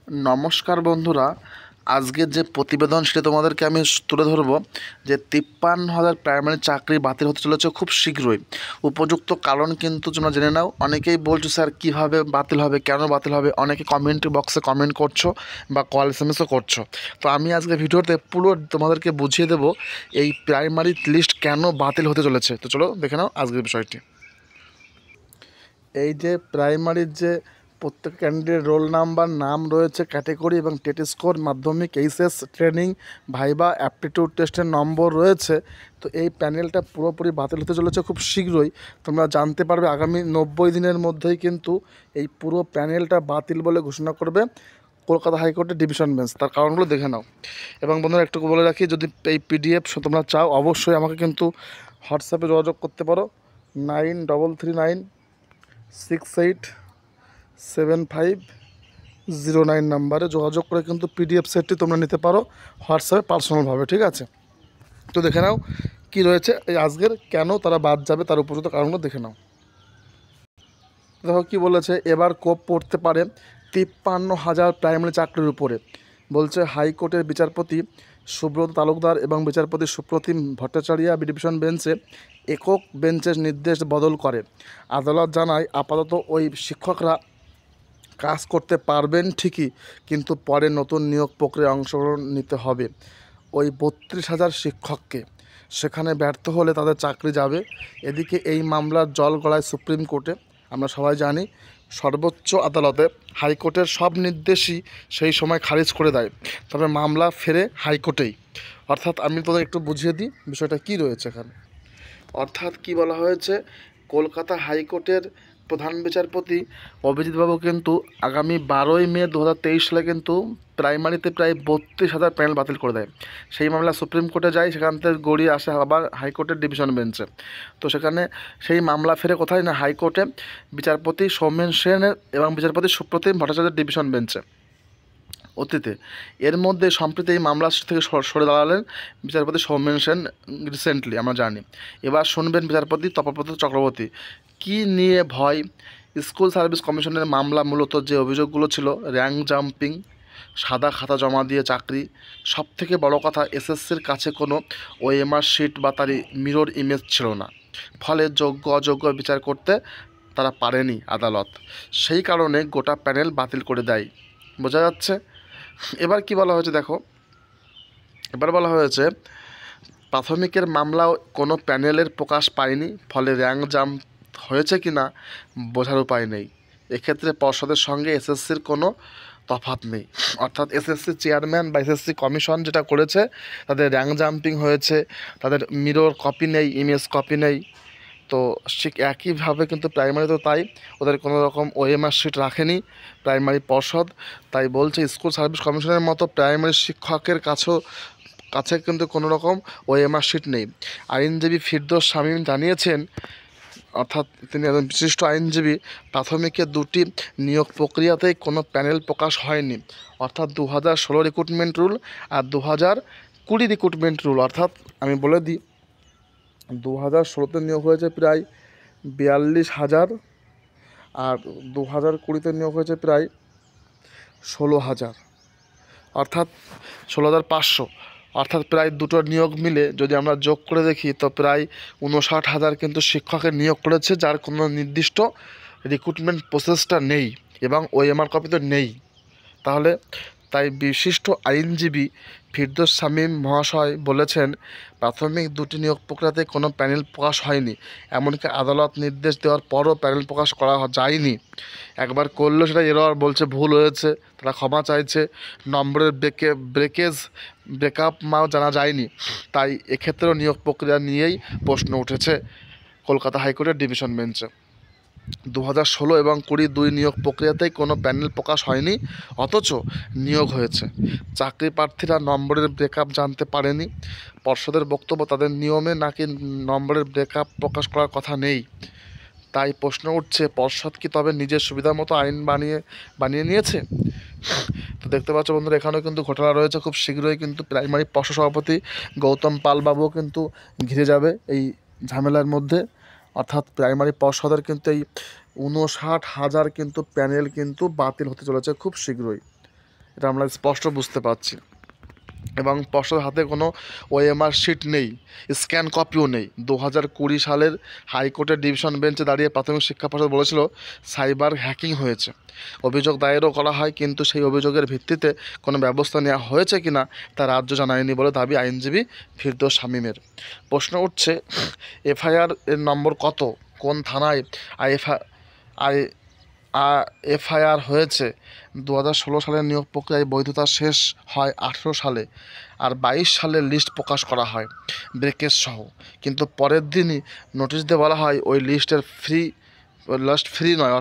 নমস্কার বন্ধুরা, আজকের যে প্রতিবেদন সেটা তোমাদেরকে আমি তুলে ধরবো যে 53,000 প্রাইমারি চাকরি বাতিল হতে চলেছে খুব শীঘ্রই। উপযুক্ত কারণ কিন্তু তোমরা জেনে নাও। অনেকেই বলছো স্যার কীভাবে বাতিল হবে, কেন বাতিল হবে, অনেকে কমেন্ট বক্সে কমেন্ট করছো বা কল এসএমএসও করছো। তো আমি আজকে ভিডিওতে পুরো তোমাদেরকে বুঝিয়ে দেবো এই প্রাইমারি লিস্ট কেন বাতিল হতে চলেছে। তো চলো দেখে নাও আজকের বিষয়টি। এই যে প্রাইমারির যে প্রত্যেক ক্যান্ডিডেট রোল নাম্বার, নাম রয়েছে, ক্যাটেগরি এবং টেট স্কোর, মাধ্যমিক, এইচএস, ট্রেনিং, ভাইবা, অ্যাপটিটিউড টেস্টের নম্বর রয়েছে। তো এই প্যানেলটা পুরোপুরি বাতিল হতে চলেছে খুব শীঘ্রই। তোমরা জানতে পারবে আগামী 90 দিনের মধ্যেই কিন্তু এই পুরো প্যানেলটা বাতিল বলে ঘোষণা করবে কলকাতা হাইকোর্টের ডিভিশন বেঞ্চ। তার কারণগুলো দেখে নাও। এবং বন্ধুরা একটু বলে রাখি, যদি এই পিডিএফ তোমরা চাও অবশ্যই আমাকে কিন্তু হোয়াটসঅ্যাপে যোগাযোগ করতে পারো। 9339687509 নাম্বারে যোগাযোগ করে কিন্তু পিডিএফ সেটটি তোমরা নিতে পারো হোয়াটসঅ্যাপে পার্সোনালভাবে, ঠিক আছে? তো দেখে নাও কি রয়েছে এই আজকের কেন তারা বাদ যাবে তার উপযুক্ত কারণগুলো দেখে নাও। দেখো কি বলেছে, এবার কোপ পড়তে পারে 53,000 প্রাইমারি চাকরির উপরে। বলছে হাইকোর্টের বিচারপতি সুব্রত তালুকদার এবং বিচারপতি সুপ্রতিম ভট্টাচার্য ডিভিশন বেঞ্চে একক বেঞ্চের নির্দেশ বদল করে। আদালত জানায় আপাতত ওই শিক্ষকরা কাজ করতে পারবেন ঠিকই, কিন্তু পরে নতুন নিয়োগ প্রক্রিয়ায় অংশগ্রহণ নিতে হবে ওই 32,000 শিক্ষককে। সেখানে ব্যর্থ হলে তাদের চাকরি যাবে। এদিকে এই মামলার জল গড়ায় সুপ্রিম কোর্টে। আমরা সবাই জানি সর্বোচ্চ আদালতে হাইকোর্টের সব নির্দেশই সেই সময় খারিজ করে দেয়, তবে মামলা ফেরে হাইকোর্টেই। অর্থাৎ আমি তোদের একটু বুঝিয়ে দিই বিষয়টা কী রয়েছে এখানে। অর্থাৎ কি বলা হয়েছে, কলকাতা হাইকোর্টের প্রধান বিচারপতি অভিজিৎবাবু কিন্তু আগামী 12ই মে 2023 সালে কিন্তু প্রাইমারিতে প্রায় 32,000 প্যানেল বাতিল করে দেয়। সেই মামলা সুপ্রিম কোর্টে যায়, সেখান থেকে গড়িয়ে আসে আবার হাইকোর্টের ডিভিশন বেঞ্চে। তো সেখানে সেই মামলা ফেরে কোথায় না হাইকোর্টে বিচারপতি সৌমেন সেনের এবং বিচারপতি সুপ্রতিম ভট্টাচার্যের ডিভিশন বেঞ্চে অতীতে। এর মধ্যে সম্প্রতি এই মামলা থেকে সরে দাঁড়ালেন বিচারপতি সৌমেন সেন রিসেন্টলি, আমরা জানি। এবার শুনবেন বিচারপতি তপব্রত চক্রবর্তী। কী নিয়ে ভয়? স্কুল সার্ভিস কমিশনের মামলা মূলত যে অভিযোগগুলো ছিল, র্যাঙ্ক জাম্পিং, সাদা খাতা জমা দিয়ে চাকরি, সবথেকে বড় কথা এসএসসির কাছে কোনো ওএমআর শিট বা তার মিরর ইমেজ ছিল না, ফলে যোগ্য অযোগ্য বিচার করতে তারা পারেনি আদালত। সেই কারণে গোটা প্যানেল বাতিল করে দেয়। বোঝা যাচ্ছে? এবার কি বলা হয়েছে দেখো, এবার বলা হয়েছে প্রাথমিকের মামলাও কোনো প্যানেলের প্রকাশ পায়নি, ফলে র্যাঙ্ক জাম্প হয়েছে কি না বোঝার উপায় নেই। এক্ষেত্রে পর্ষদের সঙ্গে এসএসসির কোনো তফাৎ নেই। অর্থাৎ এসএসসি চেয়ারম্যান বা এসএসসি কমিশন যেটা করেছে, তাদের র্যাঙ্ক জাম্পিং হয়েছে, তাদের মিরর কপি নেই, ইমেজ কপি নেই। তো ঠিক একইভাবে কিন্তু প্রাইমারিতেও তাই, ওদের কোনো রকম ওএমআর শিট রাখেনি প্রাইমারি পর্ষদ। তাই বলছে স্কুল সার্ভিস কমিশনের মতো প্রাইমারি শিক্ষকের কাছে কিন্তু কোনো রকম ওএমআর শিট নেই। আইনজীবী ফিরদৌস শামীম জানিয়েছেন, অর্থাৎ তিনি একজন বিশিষ্ট আইনজীবী, প্রাথমিকের দুটি নিয়োগ প্রক্রিয়াতেই কোনো প্যানেল প্রকাশ হয়নি। অর্থাৎ 2016 রিক্রুটমেন্ট রুল আর 2020 রিক্রুটমেন্ট রুল। অর্থাৎ আমি বলে দিই, 2016তে নিয়োগ হয়েছে প্রায় 42,000 আর 2020তে নিয়োগ হয়েছে প্রায় 16,000, অর্থাৎ 16,500। অর্থাৎ প্রায় দুটো নিয়োগ মিলে যদি আমরা যোগ করে দেখি তো প্রায় 59,000 কিন্তু শিক্ষকের নিয়োগ করেছে, যার কোনো নির্দিষ্ট রিক্রুটমেন্ট প্রসেসটা নেই এবং ওএমআর কপি তো নেই। তাহলে তাই বিশিষ্ট আইনজীবী ফিরদৌস শামীম মহাশয় বলেছেন, প্রাথমিক দুটি নিয়োগ প্রক্রিয়াতে কোনো প্যানেল প্রকাশ হয়নি, এমনকি আদালত নির্দেশ দেওয়ার পরও প্যানেল প্রকাশ করা যায়নি। একবার করলেও সেটা এরর বলছে, ভুল হয়েছে, তারা ক্ষমা চাইছে। নম্বরের ব্রেকআপ মাও জানা যায়নি। তাই এক্ষেত্রেও নিয়োগ প্রক্রিয়া নিয়েই প্রশ্ন উঠেছে কলকাতা হাইকোর্টের ডিভিশন বেঞ্চে। 2016 এবং 20 নিয়োগ প্রক্রিয়াতেই কোনো প্যানেল প্রকাশ হয়নি, অথচ নিয়োগ হয়েছে। চাকরি প্রার্থীরা নম্বরের ব্রেকআপ জানতে পারেনি। পর্ষদের বক্তব্য, তাদের নিয়মে নাকি নম্বরের ব্রেকআপ প্রকাশ করার কথা নেই। তাই প্রশ্ন উঠছে, পর্ষদ কি তবে নিজের সুবিধা মতো আইন বানিয়ে নিয়েছে? তো দেখতে পাচ্ছ বন্ধুরা, এখানেও কিন্তু ঘটনা রয়েছে। খুব শীঘ্রই কিন্তু প্রাইমারি পর্ষদ সভাপতি গৌতম পালবাবুও কিন্তু ঘিরে যাবে এই ঝামেলার মধ্যে। অর্থাৎ প্রাইমারি পর্ষদের কিন্তু এই 59,000 কিন্তু প্যানেল কিন্তু বাতিল হতে চলেছে খুব শীঘ্রই। এটা আমরা স্পষ্ট বুঝতে পারছি। এবং পর্ষদের হাতে কোনো ওএমআর শিট নেই, স্ক্যান কপিও নেই। 2020 সালের হাইকোর্টের ডিভিশন বেঞ্চে দাঁড়িয়ে প্রাথমিক শিক্ষা পর্ষদ বলেছিল সাইবার হ্যাকিং হয়েছে। অভিযোগ দায়েরও করা হয়, কিন্তু সেই অভিযোগের ভিত্তিতে কোনো ব্যবস্থা নেওয়া হয়েছে কিনা তা রাজ্য জানায়নি বলে দাবি আইনজীবী ফিরদৌস শামীমের। প্রশ্ন উঠছে, এফআইআর এর নম্বর কত, কোন থানায় আই এফআইআর হয়েছে? 2016 সালের নিয়োগ প্রক্রিয়ায় বৈধতা শেষ হয় 18 সালে, আর 22 সালে লিস্ট প্রকাশ করা হয় ব্রেকেজ সহ। কিন্তু পরের দিনই নোটিশ দিয়ে বলা হয় ওই লিস্টের লিস্ট ফ্রি নয়,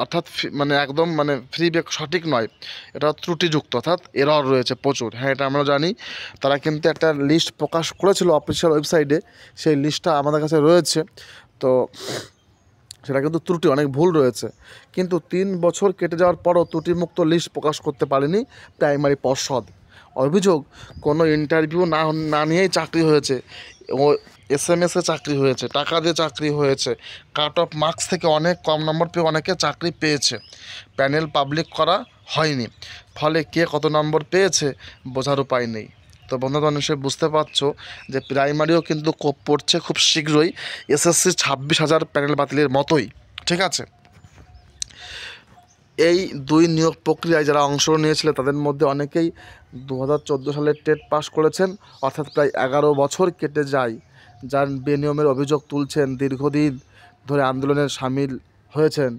অর্থাৎ মানে একদম মানে ফ্রি ব্রেক সঠিক নয়, এটা ত্রুটিযুক্ত, অর্থাৎ এরর রয়েছে প্রচুর। হ্যাঁ, এটা আমরা জানি। তারা কিন্তু একটা লিস্ট প্রকাশ করেছিল অফিসিয়াল ওয়েবসাইটে, সেই লিস্টটা আমাদের কাছে রয়েছে। তো সেটা কিন্তু ত্রুটি, অনেক ভুল রয়েছে। কিন্তু 3 বছর কেটে যাওয়ার পরও ত্রুটিমুক্ত লিস্ট প্রকাশ করতে পারেনি প্রাইমারি পর্ষদ। অভিযোগ, কোনো ইন্টারভিউ না নিয়েই চাকরি হয়েছে, ও এসএমএসে চাকরি হয়েছে, টাকা দিয়ে চাকরি হয়েছে, কাট অফ মার্কস থেকে অনেক কম নম্বর পেয়ে অনেকে চাকরি পেয়েছে, প্যানেল পাবলিক করা হয়নি, ফলে কে কত নম্বর পেয়েছে বোঝার উপায় নেই। তো বন্ধুরা, নিশ্চয়ই বুঝতে পারছো যে প্রাইমারিও কিন্তু কোপ পড়ছে খুব শীঘ্রই এসএসসি 26,000 প্যানেল বাতিলের মতোই। ঠিক আছে, এই 2 নিয়োগ প্রক্রিয়ায় যারা অংশ নিয়েছিল তাদের মধ্যে অনেকেই 2014 সালে টেট পাস করেছেন, অর্থাৎ প্রায় 11 বছর কেটে যায়। যার বেনিয়মের অভিযোগ তুলছেন, দীর্ঘদিন ধরে আন্দোলনের সামিল হয়েছেন।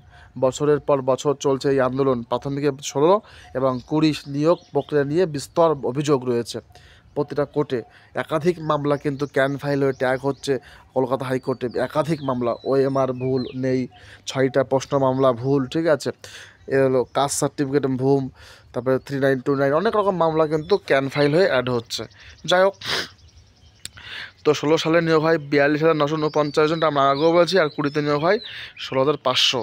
বছরের পর বছর চলছে এই আন্দোলন। প্রাথমিকে 16 এবং 20 নিয়োগ প্রক্রিয়া নিয়ে বিস্তর অভিযোগ রয়েছে প্রতিটা কোর্টে। একাধিক মামলা কিন্তু ক্যান ফাইল হয়ে ট্যাগ হচ্ছে কলকাতা হাইকোর্টে। একাধিক মামলা, ওএমআর ভুল নেই, 6টা প্রশ্ন মামলা ভুল, ঠিক আছে, এ হলো কাস্ট সার্টিফিকেট ভুল, তারপরে 3929 অনেক রকম মামলা কিন্তু ক্যান ফাইল হয়ে অ্যাড হচ্ছে। যাই হোক, তো 16 সালে নিয়োগ হয় 42,949 জন, আমরা আগেও বলেছি, আর 20তে নিয়োগ হয় 16,500।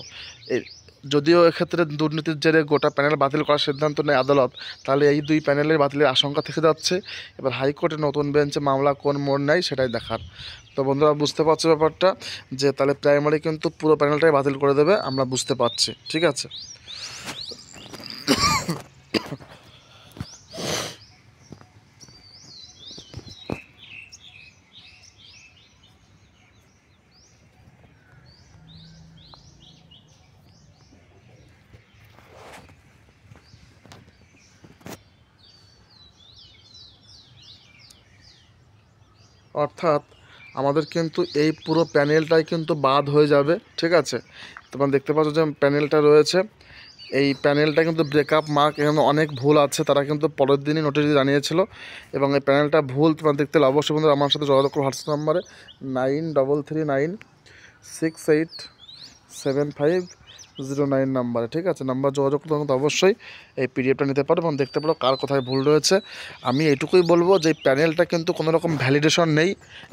যদিও এক্ষেত্রে দুর্নীতির জেরে গোটা প্যানেল বাতিল করার সিদ্ধান্ত নেয় আদালত, তাহলে এই 2 প্যানেলের বাতিলের আশঙ্কা থেকে যাচ্ছে। এবার হাইকোর্টে নতুন বেঞ্চে মামলা কোন মোড় নেয় সেটাই দেখার। তো বন্ধুরা, বুঝতে পারছো ব্যাপারটা, যে তাহলে প্রাইমারি কিন্তু পুরো প্যানেলটাই বাতিল করে দেবে, আমরা বুঝতে পারছি। ঠিক আছে, অর্থাৎ আমাদের কিন্তু এই পুরো প্যানেলটাই কিন্তু বাদ হয়ে যাবে। ঠিক আছে, তোমরা দেখতে পাচ্ছ যে প্যানেলটা রয়েছে, এই প্যানেলটা কিন্তু ব্রেকআপ মার্ক এখানে অনেক ভুল আছে, তারা কিন্তু পরের দিনই নোটিশ জানিয়েছিল। এবং এই প্যানেলটা ভুল তোমরা দেখতে হলে অবশ্যই বন্ধুরা আমার সাথে যোগাযোগ করো হোয়াটসঅ্যাপ নাম্বারে 9339687509 নাম্বারে। ঠিক আছে, নাম্বার যোগাযোগ করতে কিন্তু অবশ্যই এই পিডিএফটা নিতে পারো এবং দেখতে পারো কার কোথায় ভুল রয়েছে। আমি এটুকুই বলবো যে এই প্যানেলটা কিন্তু কোনো রকম ভ্যালিডেশন নেই,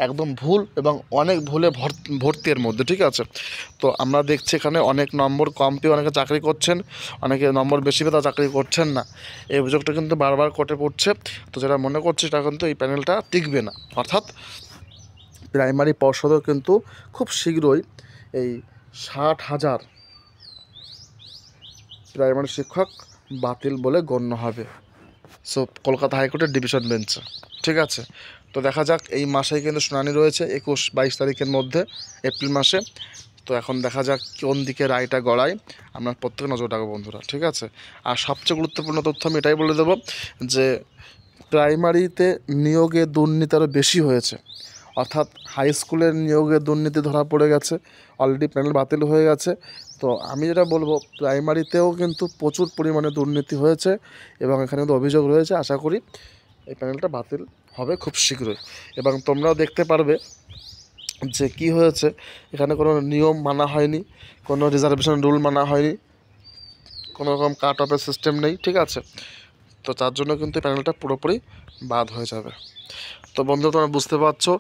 একদম ভুল এবং অনেক ভুলে ভর্তি এর মধ্যে। ঠিক আছে, তো আমরা দেখছি এখানে অনেক নম্বর কম পেয়ে অনেকে চাকরি করছেন, অনেকে নম্বর বেশি পেয়ে তারা চাকরি করছেন না। এই অভিযোগটা কিন্তু বারবার কোর্টে পড়ছে। তো যারা মনে করছে সেটা কিন্তু এই প্যানেলটা টিকবে না, অর্থাৎ প্রাইমারি পর্ষদও কিন্তু খুব শীঘ্রই এই 60,000 প্রাইমারি শিক্ষক বাতিল বলে গণ্য হবে। সো কলকাতা হাইকোর্টের ডিভিশন বেঞ্চে। ঠিক আছে, তো দেখা যাক, এই মাসেই কিন্তু শুনানি রয়েছে 21-22 তারিখের মধ্যে, এপ্রিল মাসে। তো এখন দেখা যাক কোন দিকে রায়টা গড়ায়, আমরা প্রত্যেকে নজর রাখবো বন্ধুরা। ঠিক আছে, আর সবচেয়ে গুরুত্বপূর্ণ তথ্য আমি এটাই বলে দেবো যে প্রাইমারিতে নিয়োগে দুর্নীতি আরও বেশি হয়েছে, অর্থাৎ হাই স্কুলের নিয়োগে দুর্নীতি ধরা পড়ে গেছে, অলরেডি প্যানেল বাতিল হয়ে গেছে। তো আমি যেটা বলবো, প্রাইমারিতেও কিন্তু প্রচুর পরিমাণে দুর্নীতি হয়েছে এবং এখানে কিন্তু অভিযোগ রয়েছে। আশা করি এই প্যানেলটা বাতিল হবে খুব শীঘ্রই। এবং তোমরাও দেখতে পারবে যে কি হয়েছে, এখানে কোনো নিয়ম মানা হয়নি, কোনো রিজার্ভেশন রুল মানা হয়নি, কোনো রকম কাট অফের সিস্টেম নেই। ঠিক আছে, তো তার জন্য কিন্তু প্যানেলটা পুরোপুরি বাদ হয়ে যাবে। তো বন্ধু, তোমরা বুঝতে পারছো,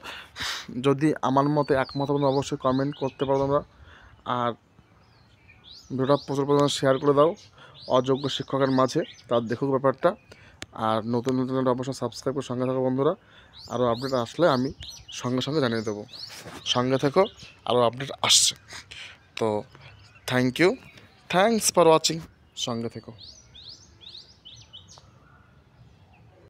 যদি আমার মতে একমত তোমরা অবশ্যই কমেন্ট করতে পারো তোমরা, আর ভিডিওটা প্রচুর পরিমাণে শেয়ার করে দাও অযোগ্য শিক্ষকের মাঝে, তার দেখুক ব্যাপারটা। আর নতুন নতুন অবশ্যই সাবস্ক্রাইব করে সঙ্গে থাকো বন্ধুরা, আরও আপডেট আসলে আমি সঙ্গে সঙ্গে জানিয়ে দেবো। সঙ্গে থেকো, আরও আপডেট আসছে। তো থ্যাংকস ফর ওয়াচিং, সঙ্গে থেকো।